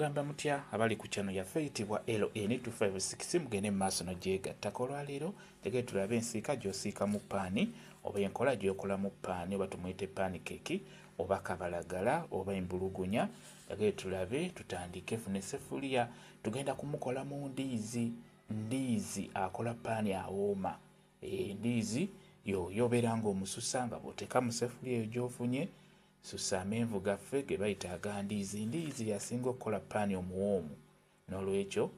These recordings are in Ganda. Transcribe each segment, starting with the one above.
mugamba mutya abali ku channel yaffe eyitibwa LN256 mugende mu maaso n'ogyegattako. Olwaleero tegere tulabe ensiika gy'osiika mu paani oba enkola gy'okola mu paani oba tumuyite pancake oba kabalagala oba embulugunya. Tegere tulabe tutandike funa essefuliya tugenda kumukola mu ndiizi akola paani awooma. Ndiizi yobeera ng'omususa nga bw'oteeka mu ssefuliya eyo gy'ofunye susa amenvu gaffe ge bayita agandiizi yasinga okukola paani omuwoomu. N'olwekyo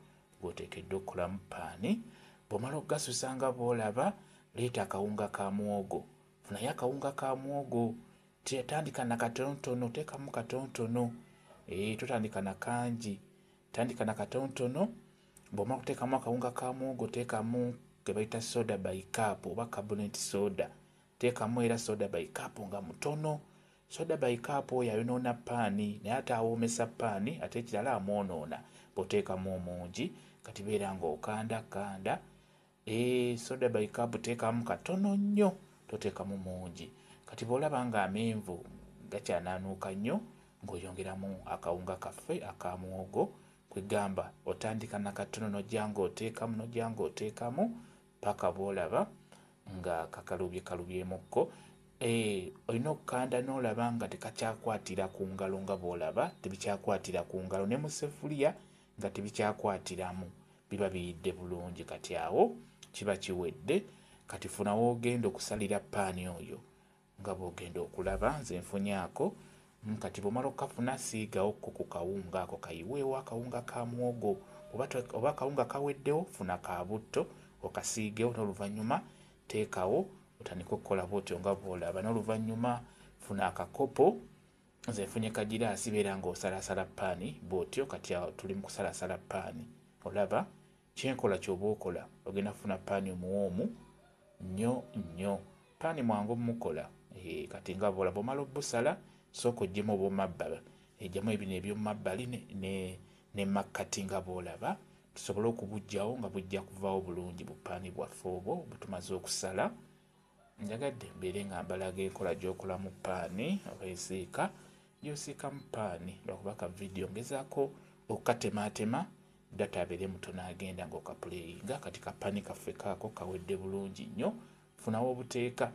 gw'oteekeddwa okukolamu paani. Bw'omala okugasusa nga bw'olaba, leeta akawunga ka muwogo. Funayo akawunga ka muwogo, tandika na katonotono, teekamu katonotono. Totandika na kangi, tandika na katonotono. Bw'omala okuteekamu akawunga ka muwogo, teekamu ge bayita soda by cup oba carbonate soda. Teekamu era soda by cup nga mutono. Soda by cup oyo ayonoona paani naye ate awoomesa paani ate ekirala amwonoona. Bw'oteekamu omungi kati beera ng'okandakanda. Soda by cup teekamu katono nnyo, toteekamu mungi. Kati bw'olaba nga amenvu gakyanaanuuka nnyo ng'oyongeramu akawunga kaffe aka muwogo. Kwegamba otandika na katono n'ojja ng'oteekamu paka bw'olaba nga kakalubyemukko. Olina okukanda n'olaba nga tekakyakwatira ku ngalo nga bw'olaba tebikyakwatira ku ngalo ne mu ssefuliya nga tebikyakwatiramu, biba biyidde bulungi. Kati awo kiba kiwedde. Kati funa w'ogenda okusalira paani oyo nga bw'ogenda okulaba nze nfunyaako. Kati bw'omala okukafuna siigawo ku kawunga ako kayiweewo akawunga ka muwogo oba akawunga kaweddewo funa ka butto okasiigewo n'oluvannyuma teekawo otandika okukola bw'otyo nga bw'olaba. N'oluvannyuma funa akakopo, nze nfunye kagiraasi beera ng'osalasala paani bw'otyo. Kati awo tuli mu kusalasala paani. Olaba kyenkola ky'oba okola, ogenda kufuna paani omuwoomu nnyo. Paani mwangu mukola. Kati nga bw'olaba omala obbusala sooka oggyemu obw'omabbali, ejjamu ebino eby'omumabbali ne makkati nga bw'olaba tusobole okubuggyawo nga bujja kuvaawo bulungi bu paani bwaffe obwo bwe tumaze okusala. Njagadde mbeere nga mbalaga enkola gy'okola mu paani oba ensiika gy'osiika mu paani. Lwakuba ka vidiyo ngezaako okukatemaatema data abeere mutono agenda ng'okapuleyinga. Kati kapaani kaffe kaako kawedde bulungi nnyo. Funawo obuteeka,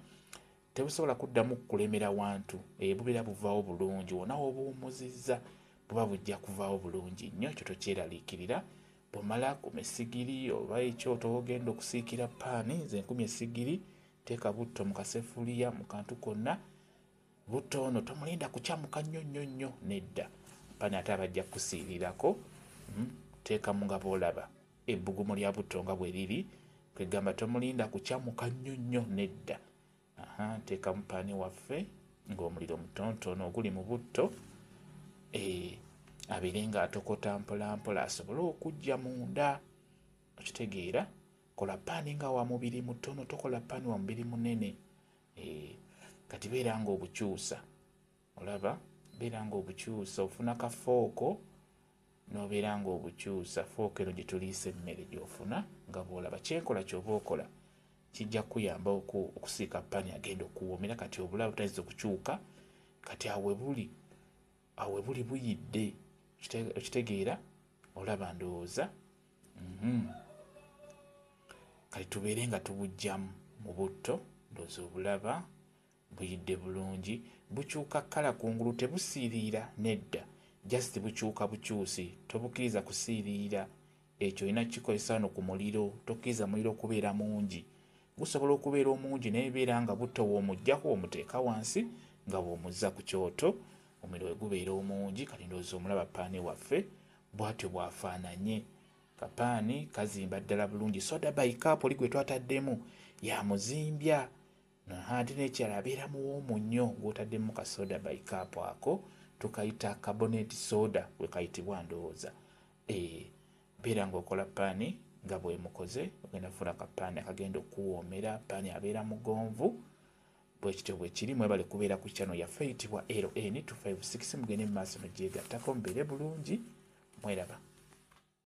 tebusobola kuddamu kulemera wantu. Bubeera buvaawo bulungi wonna w'obuwummuzizza buba bujja kuvaawo bulungi nnyo. Ekyo tokyeraliikirira. Bw'omala kuma essigiri oba ekyoto ogenda okusiikira paani, nze nkumya essigiri, teeka butto mu kaseffuliya mu kantu konna. Butto ono tomulinda kukyamuka nnyo, nedda. Paani ate abajja kusiirirako. Teekamu nga bw'olaba ebbugumu lya butto nga bwe liri. Kwegamba tomulinda kukyamuka nnyo, nedda. Teekamu paani waffe ng'omuliro mutonotono oguli mu butto. Abeere ng'atokota mpolampola asobole okujja munda. Okitegeera? Kola paani nga wa mubiri mutono, tokola paani wa mubiri munene. Kati beera ng'obukyusa. Olaba? Beera ng'obukyusa. Ofuna kafooko n'obeera ng'obukyusa. Fooko eno gye tuliisa emmere gy'ofuna nga bw'olaba. Kyenkola ky'oba okola kijja kuyamba okusiika paani agenda okuwoomera. Kati obulaba butayinza okukyuka. Kati awe buli buyidde. Okitegeera? Olaba ndowooza. Kati tubeere nga tubuggyamu mu butto. Ndowooza obulaba buyidde bulungi. Bukyuka kkala kungulu, tebusiiriira nedda. Just bukyuka bukyusi. Tobukkiriza kusiiriira. Ekyo olina kikozesa no ku muliro. Tokkiriza muliro kubeera mungi. Gusobola okubeera omungi naye beera nga butto w'omuggyako omuteeka wansi nga bw'omuzza ku kyoto omuliro we gubeera omungi. Kati ndowooza omulaba paani waffe bw'atyo bw'afaananye. Kapaani kazimba ddala bulungi. Soda by cup oli gwe twataddemu ya muzimbya. Ate n'ekirala abeera muwoomu nnyo gw'otaddemu ka soda by cup ako tukayita carbonate soda we kayitibwa ndowooza. Beera ng'okola paani nga bw'emukoze. Ogenda kufuna kapaani akagenda okuwoomera. Paani abeera mugonvu. Bwekityo bwe kiri. Mwebale kubeera ku channel yaffe eyitibwa LN256. Mugende mu maaso n'ogyegattako mubeere bulungi. Mweraba.